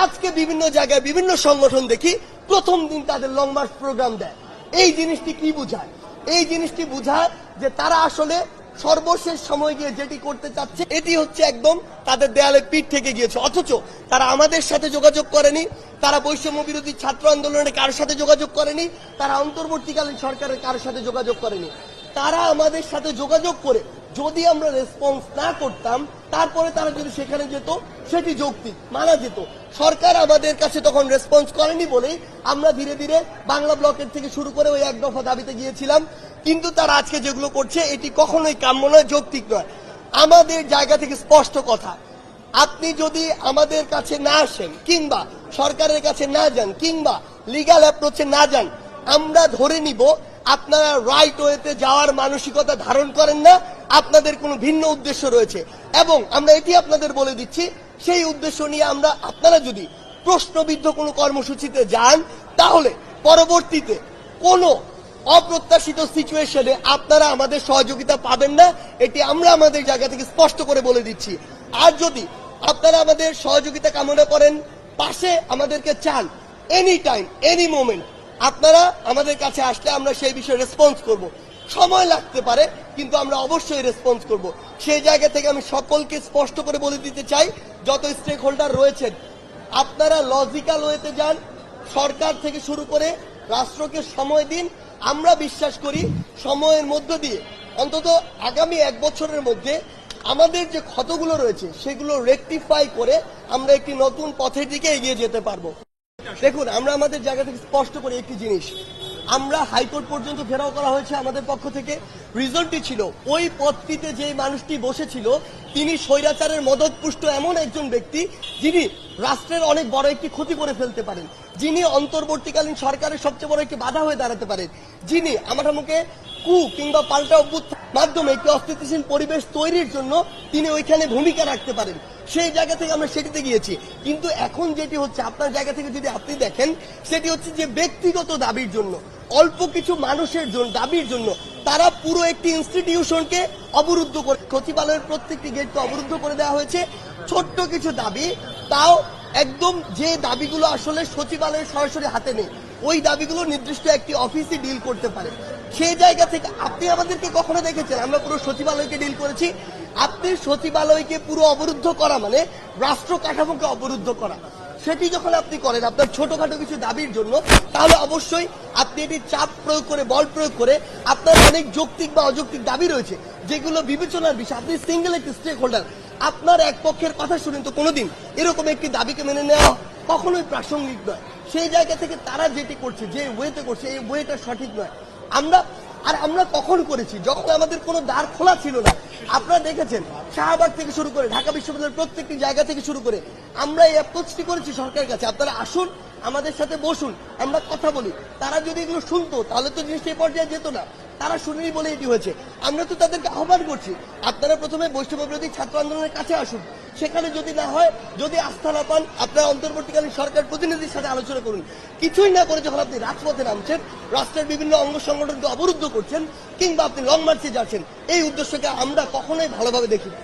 আজকে বিভিন্ন জায়গায় বিভিন্ন সংগঠন দেখি প্রথম দিন তাদের লং মার্চ প্রোগ্রাম দেয়। এই জিনিসটি কি বোঝায়? এই জিনিসটি বোঝায় যে তারা আসলে সর্বশেষ সময় গিয়ে যেটি করতে চাচ্ছে এটি হচ্ছে একদম তাদের দেয়ালে পিঠ থেকে গিয়েছে। অথচ তারা আমাদের সাথে যোগাযোগ করেনি, তারা বৈষম্য বিরোধী ছাত্র আন্দোলনের কারোর সাথে যোগাযোগ করেনি, তারা অন্তর্বর্তীকালীন সরকারের কারোর সাথে যোগাযোগ করেনি। তারা আমাদের সাথে যোগাযোগ করে যদি আমরা রেসপন্স না করতাম তারপরে তারা যদি সেখানে যেত সেটি যৌক্তিক মানা যেত। সরকার আমাদের কাছে তখন রেসপন্স করেনি বলেই আমরা ধীরে ধীরে বাংলা ব্লকের থেকে শুরু করে ওই এক দফা দাবিতে গিয়েছিলাম। কিন্তু তারা আজকে যেগুলো করছে এটি কখনোই কাম্য নয়, যৌক্তিক নয়। আমাদের জায়গা থেকে স্পষ্ট কথা, আপনি যদি আমাদের কাছে না আসেন কিংবা সরকারের কাছে না যান কিংবা লিগ্যাল অ্যাপ্রোচে না যান, আমরা ধরে নিব আপনারা রাইট ওয়েতে যাওয়ার মানসিকতা ধারণ করেন না, আপনাদের কোনো ভিন্ন উদ্দেশ্য রয়েছে। এবং আমরা এটি আপনাদের বলে দিচ্ছি, সেই উদ্দেশ্য নিয়ে আপনারা যদি প্রশ্নবিদ্ধ কোনো কর্মসূচিতে যান তাহলে পরবর্তীতে কোনো অপ্রত্যাশিত সিচুয়েশনে আপনারা আমাদের সহযোগিতা পাবেন না, এটি আমরা আমাদের জায়গা থেকে স্পষ্ট করে বলে দিচ্ছি। আর যদি আপনারা আমাদের সহযোগিতা কামনা করেন, পাশে আমাদেরকে চান, এনি টাইম এনি মোমেন্ট আপনারা আমাদের কাছে আসলে আমরা সেই বিষয়ে রেসপন্স করব। সময় লাগতে পারে কিন্তু আমরা অবশ্যই রেসপন্স করব। সেই জায়গা থেকে আমি সকলকে স্পষ্ট করে বলে দিতে চাই, যত স্টেক হোল্ডার রয়েছেন আপনারা লজিক্যাল ওয়েতে যান, সরকার থেকে শুরু করে রাষ্ট্রকে সময় দিন। আমরা বিশ্বাস করি সময়ের মধ্য দিয়ে অন্তত আগামী 1 বছরের মধ্যে আমাদের যে ক্ষতগুলো রয়েছে সেগুলো রেকটিফাই করে আমরা একটি নতুন পথের দিকে এগিয়ে যেতে পারবো। দেখুন, আমরা আমাদের জায়গা থেকে স্পষ্ট করে একটি জিনিস, আমরা হাইকোর্ট পর্যন্ত ঘেরাও করা হয়েছে আমাদের পক্ষ থেকে। রিজনটি ছিল ওই পদটিতে যে মানুষটি বসেছিল তিনি স্বৈরাচারের মদতপুষ্ট এমন একজন ব্যক্তি যিনি রাষ্ট্রের অনেক বড় একটি ক্ষতি করে ফেলতে পারেন, যিনি অন্তর্বর্তীকালীন সরকারের সবচেয়ে বড় একটি বাধা হয়ে দাঁড়াতে পারেন, যিনি আমাকে কু কিংবা পাল্টা অভ্যুত্থানের মাধ্যমে একটি অস্থিতিশীল পরিবেশ তৈরির জন্য তিনি ওইখানে ভূমিকা রাখতে পারেন। সেই জায়গা থেকে আমরা সেটিতে গিয়েছি। কিন্তু এখন যেটি হচ্ছে আপনার জায়গা থেকে যদি আপনি দেখেন, সেটি হচ্ছে যে ব্যক্তিগত দাবির জন্য, অল্প কিছু মানুষের জন্য দাবির জন্য তারা পুরো একটি ইনস্টিটিউশনকে অবরুদ্ধ করে, সচিবালয়ের প্রত্যেকটি গেটকে অবরুদ্ধ করে দেওয়া হয়েছে। ছোট্ট কিছু দাবি, তাও একদম যে দাবিগুলো আসলে সচিবালয়ের সরাসরি হাতে নেই, ওই দাবিগুলো নির্দিষ্ট একটি অফিসে ডিল করতে পারে। সেই জায়গা থেকে আপনি আমাদেরকে কখনো দেখেছেন আমরা পুরো সচিবালয়কে ডিল করেছি? আপনি সচিবালয়কে পুরো অবরুদ্ধ করা মানে রাষ্ট্র কাঠামোকে অবরুদ্ধ করা। সেটি যখন আপনি করেন আপনার ছোটখাটো কিছু দাবির জন্য, তাহলে অবশ্যই আপনি এটি চাপ প্রয়োগ করে, বল প্রয়োগ করে আপনার অনেক যৌক্তিক বা অযৌক্তিক দাবি রয়েছে যেগুলো বিবেচনার বিষয়। আপনি সিঙ্গেল একটি স্টেক হোল্ডার, আপনার এক পক্ষের কথা শুনেন তো কোনোদিন এরকম একটি দাবিকে মেনে নেওয়া কখনোই প্রাসঙ্গিক নয়। সেই জায়গা থেকে তারা যেটি করছে, যে ওয়েতে করছে, এই ওয়েটা সঠিক নয়। আমরা কখন করেছি? যখন আমাদের কোনো দ্বার খোলা ছিল না। আপনারা দেখেছেন শাহবাগ থেকে শুরু করে ঢাকা বিশ্ববিদ্যালয়ের প্রত্যেকটি জায়গা থেকে শুরু করে আমরা এই অ্যাপ্রোচটি করেছি সরকারের কাছে, আপনারা আসুন আমাদের সাথে বসুন, আমরা কথা বলি। তারা যদি এগুলো শুনতো তাহলে তো জিনিসটা এই পর্যায়ে যেত না। তারা শুনেনি বলে এটি হয়েছে। আমরা তো তাদেরকে আহ্বান করছি, আপনারা প্রথমে বৈষম্য বিরোধী ছাত্র আন্দোলনের কাছে আসুন, সেখানে যদি না হয়, যদি আস্থা না পান, আপনারা অন্তর্বর্তীকালীন সরকার প্রতিনিধির সাথে আলোচনা করুন। কিছুই না করে যখন আপনি রাজপথে নামছেন, রাষ্ট্রের বিভিন্ন অঙ্গ সংগঠনকে অবরুদ্ধ করছেন কিংবা আপনি লং মার্চে যাচ্ছেন, এই উদ্দেশ্যকে আমরা কখনোই ভালোভাবে দেখি না।